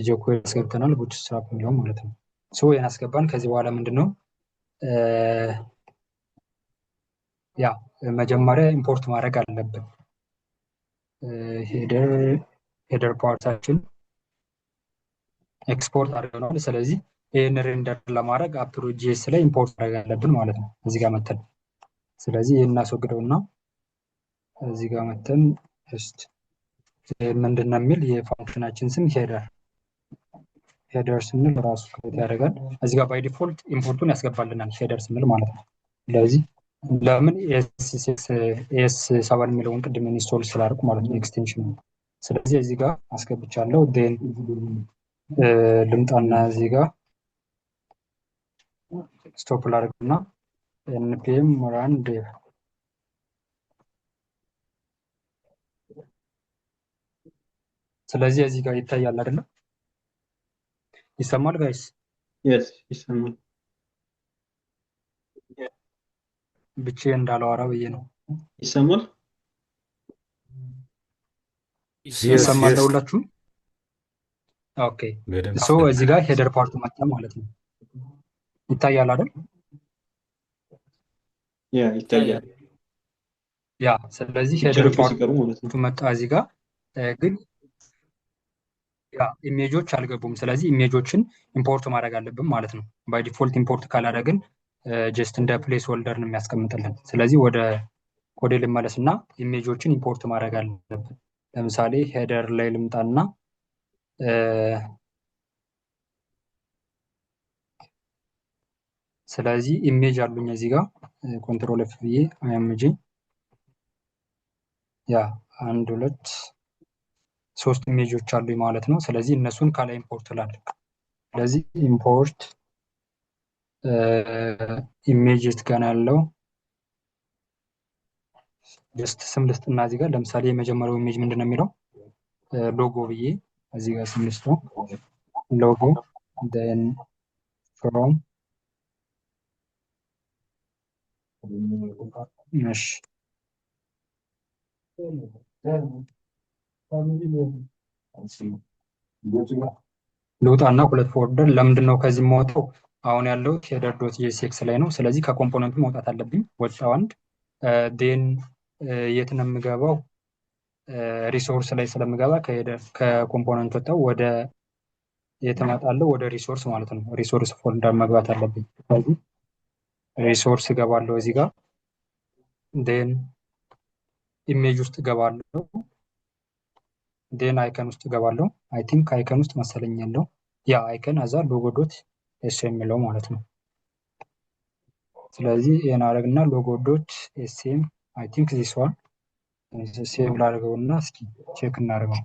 ጄኩዌሪ አስገብተናል ቡትስትራፕ የሚለው ማለት ነው። ሶ ይሄን አስገባን። ከዚህ በኋላ ምንድነው ያ መጀመሪያ ኢምፖርት ማድረግ አለብን። ሄደር ፓርታችን ኤክስፖርት አድርገናል። ስለዚህ ይሄን ሬንደር ለማድረግ አፕ.ጂኤስ ላይ ኢምፖርት ማድረግ አለብን ማለት ነው እዚህ ጋር መተን። ስለዚህ ይሄን እናስወግደውና እዚህ ጋር መተን ጀስት ምንድነው የሚል የፋንክሽናችን ስም ሄደር ስንል ራሱ ክሬት ያደርጋል። እዚህ ጋር ባይ ዲፎልት ኢምፖርቱን ያስገባልናል ሄደር ስንል ማለት ነው። ስለዚህ ለምን ኤስ7 የሚለውን ቅድም ኢንስቶል ስላደረኩ ማለት ነው ኤክስቴንሽን። ስለዚህ እዚህ ጋር አስገብቻለሁ። ዴን ልምጣና እዚህ ጋር ስቶፕ ላድርግና npm run dev ስለዚህ እዚህ ጋር ይታያል አይደለም? ይሰማል ጋይስ? Yes, ይሰማል። ብቻዬን እንዳላወራ ብዬ ነው። ይሰማል? ይሰማል ለሁላችሁም? ኦኬ ሶ እዚህ ጋር ሄደር ፓርቱ መጣ ማለት ነው። ይታያል አይደል? ያ ይታያል። ያ ስለዚህ ሄደር ፓርቱ መጣ እዚህ ጋር ግን ያ ኢሜጆች አልገቡም። ስለዚህ ኢሜጆችን ኢምፖርት ማድረግ አለብን ማለት ነው። ባይ ዲፎልት ኢምፖርት ካላደረግን ጀስት እንደ ፕሌስ ሆልደር ነው የሚያስቀምጥልን። ስለዚህ ወደ ኮዴ ልመለስና ኢሜጆችን ኢምፖርት ማድረግ አለብን። ለምሳሌ ሄደር ላይ ልምጣና ስለዚህ ኢሜጅ አሉኝ እዚህ ጋር ኮንትሮል ኤፍ ብዬ አይኤምጂ ያ 1 2 3 ኢሜጆች አሉኝ ማለት ነው። ስለዚህ እነሱን ከላይ ኢምፖርት ላድርግ። ስለዚህ ኢምፖርት ኢሜጅ ጋር ያለው ጀስት ስም ልስጥና እዚህ ጋር ለምሳሌ የመጀመሪያው ኢሜጅ ምንድነው የሚለው ሎጎ ብዬ እዚህ ጋር ስም ልስጠው ሎጎ then from እሺ ልውጣና ሁለት ፎልደር ለምንድን ነው ከዚህ የማወጣው? አሁን ያለው ሄደር ዶት ጄኤስኤክስ ላይ ነው። ስለዚህ ከኮምፖነንቱ መውጣት አለብኝ። ወጣው አንድ ዴን የት ነው የምገባው? ሪሶርስ ላይ ስለምገባ ከኮምፖነንት ወጣው ወደ የት እመጣለሁ? ወደ ሪሶርስ ማለት ነው። ሪሶርስ ፎልደር መግባት አለብኝ። ስለዚህ ሪሶርስ እገባለሁ እዚህ ጋር ዴን ኢሜጅ ውስጥ እገባለሁ ዴን አይከን ውስጥ እገባለሁ። አይ ቲንክ አይከን ውስጥ መሰለኝ ያለው ያ አይከን አዛ ሎጎ ዶት ኤስ የሚለው ማለት ነው። ስለዚህ ይሄን አደረግና ሎጎ ዶት ኤስኤም አይ ቲንክ ዚስ ዋን ሴቭ ላድርገውና እስኪ ቼክ እናድርገው።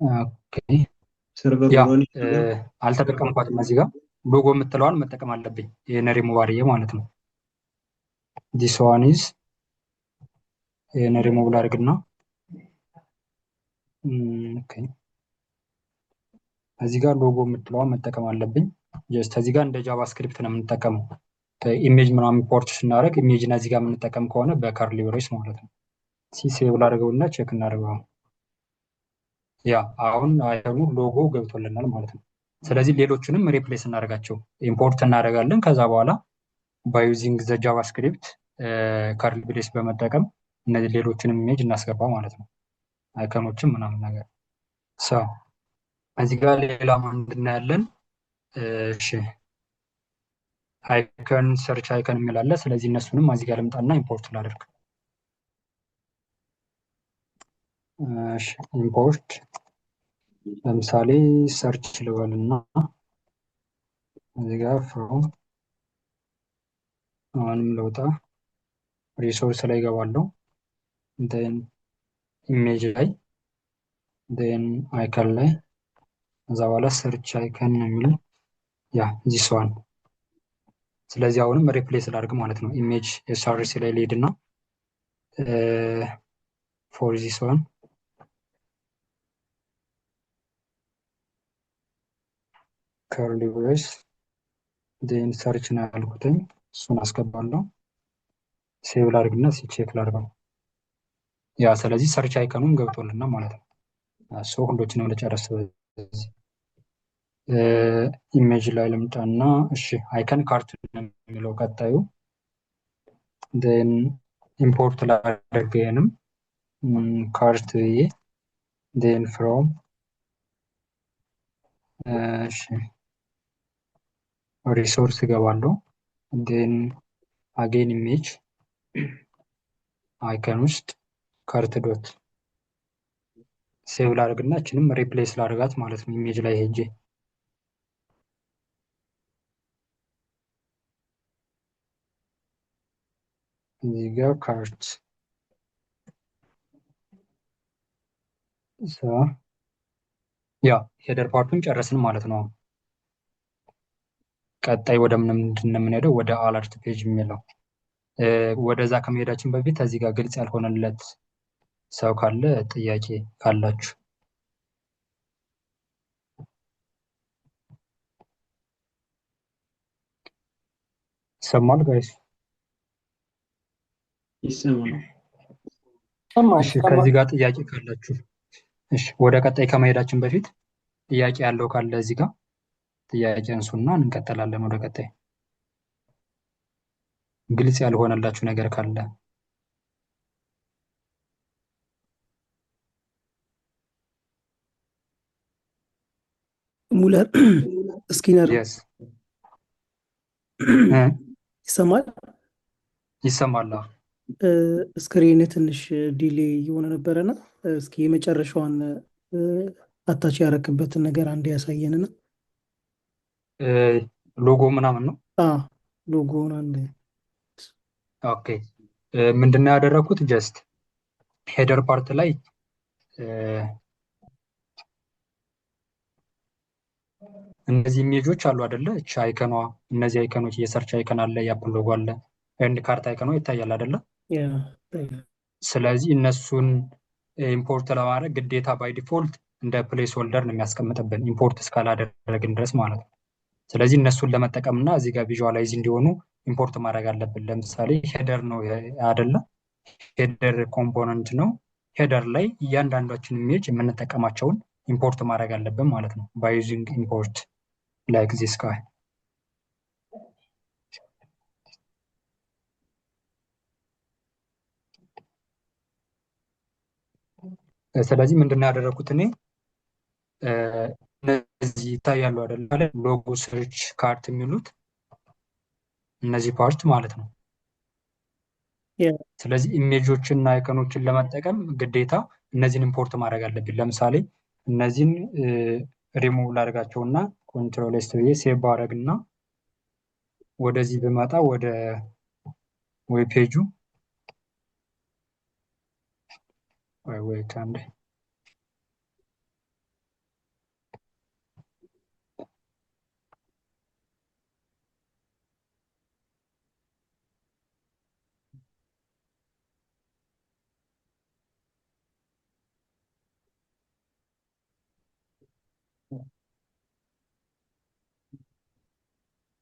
ኦኬ ሰርቨር ያ ብሎን አልተጠቀምኳትም። እዚህ ጋር ሎጎ የምትለዋን መጠቀም አለብኝ። ይሄን ሪሙቭ አድርጌ ማለት ነው። ዲስ ዋን ኢዝ ይሄን ሪሙቭ ላድርግና ኦኬ እዚህ ጋር ሎጎ የምትለዋን መጠቀም አለብኝ። ጀስት እዚህ ጋር እንደ ጃቫስክሪፕት ነው የምንጠቀመው። ኢሜጅ ምናምን ኢምፖርት ስናደርግ ኢሜጅን እዚህ ጋር የምንጠቀም ከሆነ በካርሊ ብሬስ ማለት ነው። ሴቭ ላድርገውና ቼክ እናድርገው። ያ አሁን አይተኑ ሎጎ ገብቶልናል ማለት ነው። ስለዚህ ሌሎቹንም ሪፕሌስ እናደርጋቸው ኢምፖርት እናደርጋለን። ከዛ በኋላ ባይ ዩዚንግ ዘ ጃቫስክሪፕት ካርሊ ብሬስ በመጠቀም እነዚህ ሌሎችንም ኢሜጅ እናስገባ ማለት ነው። አይከኖችም ምናምን ነገር ሰው እዚህ ጋር ሌላ ምንድን ያለን? እሺ አይከን ሰርች አይከን የሚላለ። ስለዚህ እነሱንም እዚህ ጋር ልምጣና ኢምፖርት ላደርግ። እሺ ኢምፖርት ለምሳሌ ሰርች ልበልና እዚህ ጋር ፍሮም አሁንም ለውጣ ሪሶርስ ላይ ገባለሁ። ዴን ኢሜጅ ላይ ዴን አይከን ላይ ከዛ በኋላ ሰርች አይከን የሚል ያ ዚስ ዋን። ስለዚህ አሁንም ሪፕሌስ ላድርግ ማለት ነው። ኢሜጅ ኤስአርሲ ላይ ልሄድና ፎር ዚስ ዋን ከርሊ ብሬስ ዴን ሰርች ነው ያልኩትኝ። እሱን አስገባለሁ። ሴቭ ላድርግና ቼክ ላድርገው። ያ ስለዚህ ሰርች አይከኑም ገብቶልና ማለት ነው። ሰው ሁሎችንም ልጨርስ። ኢሜጅ ላይ ልምጣና እሺ አይከን ካርት የሚለው ቀጣዩ ዴን ኢምፖርት ላደርገንም ካርት ብዬ ዴን ፍሮም እሺ ሪሶርስ እገባለሁ። ዴን አጌን ኢሜጅ አይከን ውስጥ ካርት ዶት ሴቭ ላድርግና እችንም ሪፕሌስ ላድርጋት ማለት ነው። ኢሜጅ ላይ ሄጄ እዚህ ጋር ካርት ያ ሄደር ፓርቱን ጨረስን ማለት ነው። ቀጣይ ወደ ምንድን ነው የምንሄደው? ወደ አለርት ፔጅ የሚለው ወደዛ ከመሄዳችን በፊት እዚህ ጋር ግልጽ ያልሆነለት ሰው ካለ ጥያቄ ካላችሁ ይሰማል ጋይስ? ይሰማል። እሺ ከዚህ ጋር ጥያቄ ካላችሁ እሺ ወደ ቀጣይ ከመሄዳችን በፊት ጥያቄ ያለው ካለ እዚህ ጋር ጥያቄ እንሱና እንቀጥላለን ወደ ቀጣይ። ግልጽ ያልሆነላችሁ ነገር ካለ ሙለር ስኪነር የስ ይሰማል? ይሰማል። ስክሪን ትንሽ ዲሌይ የሆነ ነበረና እስኪ የመጨረሻዋን አታች ያረክበትን ነገር አንድ ያሳየንና ሎጎ ምናምን ነው። ሎጎውን አንድ ኦኬ ምንድን ነው ያደረኩት? ጀስት ሄደር ፓርት ላይ እነዚህ ኢሜጆች አሉ አይደለ? እቺ አይከኗ እነዚህ አይከኖች የሰርች አይከን አለ፣ የአፕል ሎጎ አለ፣ ኤንድ ካርት አይከኗ ይታያል አይደለ? ስለዚህ እነሱን ኢምፖርት ለማድረግ ግዴታ ባይ ዲፎልት እንደ ፕሌስ ሆልደር ነው የሚያስቀምጥብን ኢምፖርት እስካላደረግን ድረስ ማለት ነው። ስለዚህ እነሱን ለመጠቀምና እዚህ ጋር ቪዥዋላይዝ እንዲሆኑ ኢምፖርት ማድረግ አለብን። ለምሳሌ ሄደር ነው አይደለ? ሄደር ኮምፖነንት ነው። ሄደር ላይ እያንዳንዳችን ኢሜጅ የምንጠቀማቸውን ኢምፖርት ማድረግ አለብን ማለት ነው። ባይ ዩዚንግ ኢምፖርት ላይክ ዚስ ጋይ። ስለዚህ ምንድነው ያደረኩት እኔ እነዚህ ይታያሉ አይደለ? ሎጎ፣ ሰርች፣ ካርት የሚሉት እነዚህ ፓርት ማለት ነው። ያ ስለዚህ ኢሜጆችን እና አይከኖችን ለመጠቀም ግዴታ እነዚህን ኢምፖርት ማድረግ አለብን። ለምሳሌ እነዚህን ሪሙቭ ላደርጋቸውና ኮንትሮል ኤስ ብዬ ሴቭ ባደርግና ወደዚህ ብመጣ ወደ ዌብ ፔጁ ወይ አንዴ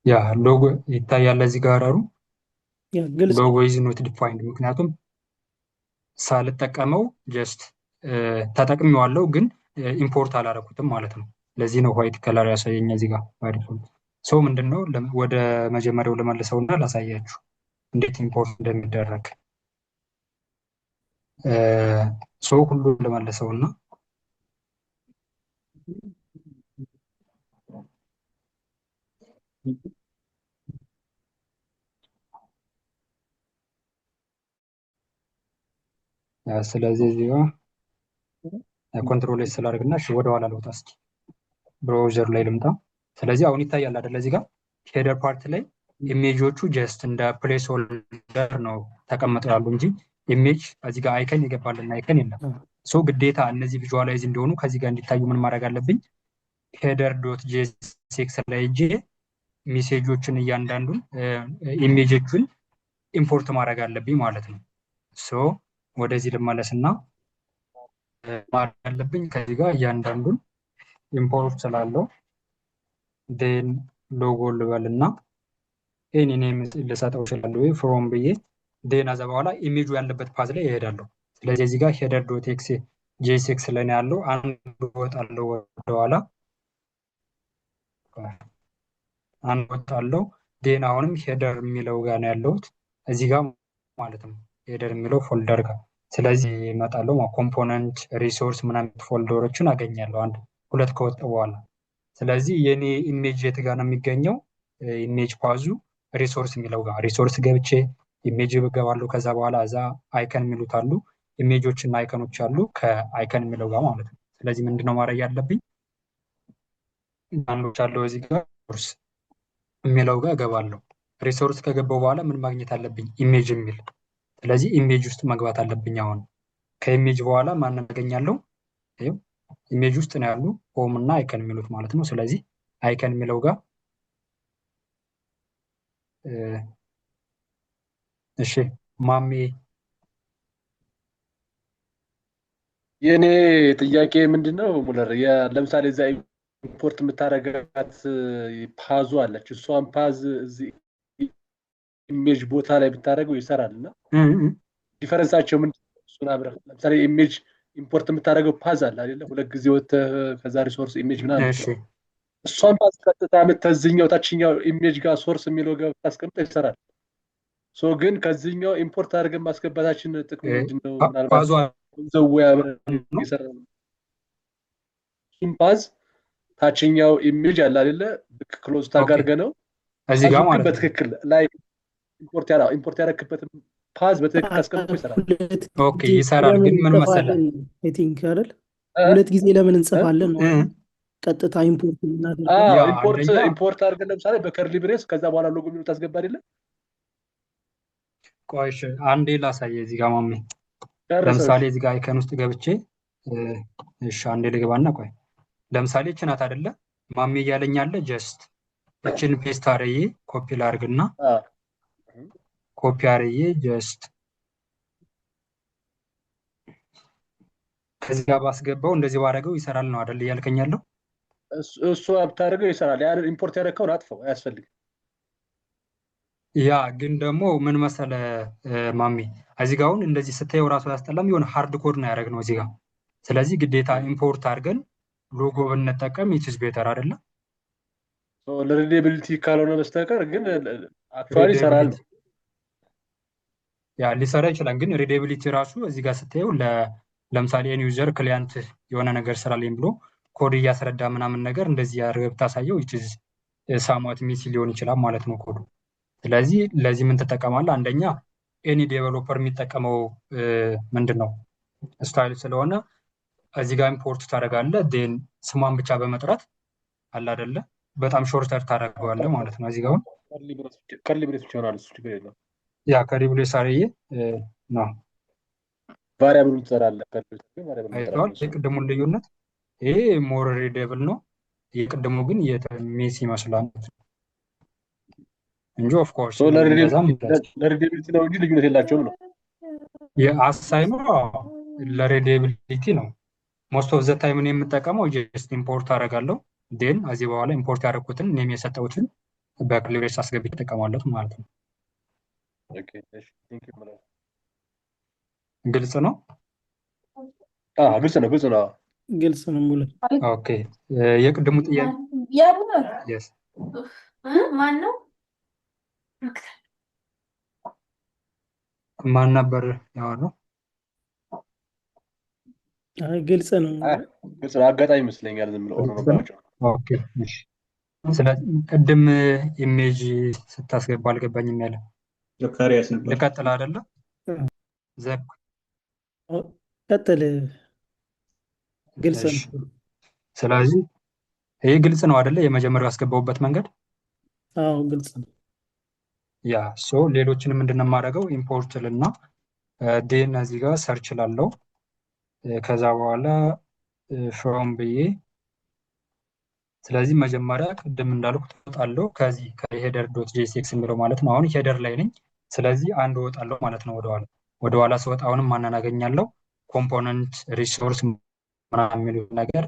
ያ ሎጎ ይታያል እዚህ ጋር አሩ ያ ግልጽ ሎጎ ኢዝ ኖት ዲፋይንድ ምክንያቱም ሳልጠቀመው ጀስት ተጠቅሜዋለሁ ግን ኢምፖርት አላደረኩትም ማለት ነው። ለዚህ ነው ዋይት ከለር ያሳየኝ እዚህ ጋር ባይ ዲፎልት። ሶ ምንድነው ወደ መጀመሪያው ልመልሰውና ላሳያችሁ እንዴት ኢምፖርት እንደሚደረግ። ሶ ሁሉ ልመልሰውና ስለዚህ እዚህ ጋር ኮንትሮል ኤስ ስላደርግና እሺ ወደ ኋላ ልውጣ እስኪ ብራውዘር ላይ ልምጣ። ስለዚህ አሁን ይታያል አይደል? እዚህ ጋር ሄደር ፓርት ላይ ኢሜጆቹ ጀስት እንደ ፕሌስ ሆልደር ነው ተቀምጠው ያሉ እንጂ ኢሜጅ እዚህ ጋር አይከን ይገባልና አይከን የለም። ሶ ግዴታ እነዚህ ቪዥዋላይዝ እንዲሆኑ ከዚህ ጋር እንዲታዩ ምን ማድረግ አለብኝ? ሄደር ዶት ጄኤስኤክስ ላይ ሄጄ ሜሴጆችን እያንዳንዱን ኢሜጆችን ኢምፖርት ማድረግ አለብኝ ማለት ነው። ሶ ወደዚህ ልመለስና ማድረግ አለብኝ ከዚህ ጋር እያንዳንዱን ኢምፖርት ስላለው ዴን ሎጎ ልበልና ኤኒ ኔም ልሰጠው እችላለሁ ወይ ፍሮም ብዬ ዴን አዛ በኋላ ኢሜጁ ያለበት ፓዝ ላይ ይሄዳለሁ። ስለዚህ እዚህ ጋር ሄደር ዶት ኤክስ ጄኤስኤክስ ላይ ነው ያለው። አንድ ወጣለሁ ወደኋላ አንድ ወጣለሁ ዴን አሁንም ሄደር የሚለው ጋር ነው ያለሁት እዚህ ጋር ማለት ነው ሄደር የሚለው ፎልደር ጋር። ስለዚህ እመጣለሁ ኮምፖነንት ሪሶርስ ምናምን ፎልደሮችን አገኛለሁ አንድ ሁለት ከወጣ በኋላ። ስለዚህ የኔ ኢሜጅ የት ጋር ነው የሚገኘው? ኢሜጅ ፓዙ ሪሶርስ የሚለው ጋር ሪሶርስ ገብቼ ኢሜጅ እገባለሁ። ከዛ በኋላ እዛ አይከን የሚሉት አሉ ኢሜጆች እና አይከኖች አሉ ከአይከን የሚለው ጋር ማለት ነው። ስለዚህ ምንድነው ማድረግ ያለብኝ? አንዶች አለው እዚህ ጋር ሪሶርስ የሚለው ጋር እገባለሁ። ሪሶርስ ከገባው በኋላ ምን ማግኘት አለብኝ? ኢሜጅ የሚል። ስለዚህ ኢሜጅ ውስጥ መግባት አለብኝ። አሁን ከኢሜጅ በኋላ ማንን አገኛለሁ? ይኸው ኢሜጅ ውስጥ ነው ያሉ ሆም እና አይከን የሚሉት ማለት ነው። ስለዚህ አይከን የሚለው ጋር እሺ ማሜ የኔ ጥያቄ ምንድነው ሙለር ለምሳሌ እዛ ኢምፖርት የምታደርጋት ፓዙ አለች እሷን ፓዝ እዚህ ኢሜጅ ቦታ ላይ ብታደርገው ይሰራልና ዲፈረንሳቸው ምንድነው? እሱን አብረህ ለምሳሌ ኢሜጅ ኢምፖርት የምታደርገው ፓዝ አለ አይደለ? ሁለት ጊዜ ወጥተ ከዛ ሪሶርስ ኢሜጅ ምናምን እሺ እሷን ፓዝ ቀጥታ የምትተዝኛው ታችኛው ኢሜጅ ጋር ሶርስ የሚለው ጋር ታስቀምጠው ይሰራል። ሶ ግን ከዚህኛው ኢምፖርት አድርገን ማስገባታችን ጥቅሙ ምንድነው? ምናልባት ፓዙ ዘው ያብረን ይሰራል። ፓዝ ታችኛው ኢሜጅ አለ አይደለ? ክሎዝ ታጋርገ ነው እዚህ ጋር ማለት ነው። በትክክል ላይ ኢምፖርት ያደረክበት ፓዝ በትክክል አስቀምጦ ይሰራል። ኦኬ ይሰራል። ግን ምን መሰለህ አይ ቲንክ አይደል ሁለት ጊዜ ለምን እንጽፋለን ነው ቀጥታ ኢምፖርት እናደርጋለን። ኢምፖርት አድርገን ለምሳሌ በከርሊ ብሬስ ከዛ በኋላ ሎጎ የሚሉት ታስገባ አይደለ? ቆይሽ አንዴ ላሳየ እዚህ ጋር ማሜ። ለምሳሌ እዚህ ጋር አይከን ውስጥ ገብቼ እሺ አንዴ ልግባና ቆይ ለምሳሌ እቺ ናት አይደለ ማሜ እያለኝ አለ ጀስት እቺን ፔስት አርዬ ኮፒ ላድርግና ኮፒ አርዬ ጀስት ከዚህ ጋር ባስገባው እንደዚህ ባደረገው ይሰራል ነው አይደል እያልከኝ ያለው? እሱ አብታረገው ይሰራል። ያ ኢምፖርት ያደረከውን አጥፈው አያስፈልግም። ያ ግን ደግሞ ምን መሰለ ማሜ እዚህ ጋር አሁን እንደዚህ ስታየው ራሱ ያስጠላም የሆነ ሃርድ ኮድ ነው ያደረግነው እዚህ ጋር። ስለዚህ ኢምፖርት አድርገን ሎጎ ብንጠቀም ኢትስ ቤተር አይደለ? ለሪዴቢሊቲ ካልሆነ በስተቀር ግን አክቹአሊ ይሰራል። ያ ሊሰራ ይችላል። ግን ሪዴቢሊቲ ራሱ እዚህ ጋር ስታየው ለምሳሌ ኤን ዩዘር ክሊያንት የሆነ ነገር ስራልኝ ብሎ ኮድ እያስረዳ ምናምን ነገር እንደዚህ ያደርግ ብታሳየው ኢትስ ሳምዋት ሚሲ ሊሆን ይችላል ማለት ነው ኮዱ። ስለዚህ ለዚህ ምን ትጠቀማለህ? አንደኛ ኤኒ ዴቨሎፐር የሚጠቀመው ምንድን ነው ስታይል ስለሆነ እዚህ ጋር ኢምፖርት ታደርጋለህ። ዴን ስሟን ብቻ በመጥራት አለ አይደለ በጣም ሾርተር ታደርገዋለህ ማለት ነው። እዚህ ጋር አሁን ከርሊ ብሬስ ብቻ ይሆናል። እሱ ችግር የለውም። ያ ከሪብሌስ አርዬ ነው ቫሪያብሉን ትጠራለህ። አይተዋል የቅድሙን ልዩነት። ይሄ ሞር ሪዴብል ነው። የቅድሙ ግን ሜስ ይመስላል እንጂ ኦፍ ኮርስ ለሪዴቢሊቲ ነው እንጂ ልዩነት የላቸውም ነው። የአሳይኑ ለሪዴቢሊቲ ነው። ሞስት ኦፍ ዘ ታይም እኔ የምጠቀመው ጀስት ኢምፖርት አደርጋለሁ። ዴን እዚህ በኋላ ኢምፖርት ያደረኩትን እኔም የሰጠሁትን በከርሊ ብሬስ አስገብቼ እጠቀማለሁ ማለት ነው። ኦኬ እሺ ቴንክ ዩ ሙለር። ግልጽ ነው? ግልጽ ነው ግልጽ ነው ሙሉ። ኦኬ የቅድሙ ጥያቄ yes ማን ነው? ማን ነበር ያወራው? ግልጽ ነው። አጋጣሚ ይመስለኛል ዝም ብሎ ነው ባቸው። ኦኬ እሺ። ስለዚህ ቅድም ኢሜጅ ስታስገባ አልገባኝም ያለ ዘካሪያስ ነበር። ልቀጥል አይደለ? ዘክ ቀጥል። ግልጽ እሺ። ነው። ስለዚህ ይሄ ግልጽ ነው አይደለ? የመጀመሪያው ያስገባውበት መንገድ አዎ ግልጽ ነው። ያ ሌሎችንም ምንድነው የማደርገው ኢምፖርት ልና ዴን እዚህ ጋር ሰርች ላለው ከዛ በኋላ ፍሮም ብዬ ስለዚህ መጀመሪያ ቅድም እንዳልኩት እወጣለሁ ከዚህ ከሄደር ዶት ጄኤስኤክስ የሚለው ማለት ነው። አሁን ሄደር ላይ ነኝ። ስለዚህ አንድ እወጣለሁ ማለት ነው ወደኋላ ስወጣ አሁንም ማንን አገኛለሁ? ኮምፖነንት ሪሶርስ ምናምን የሚሉት ነገር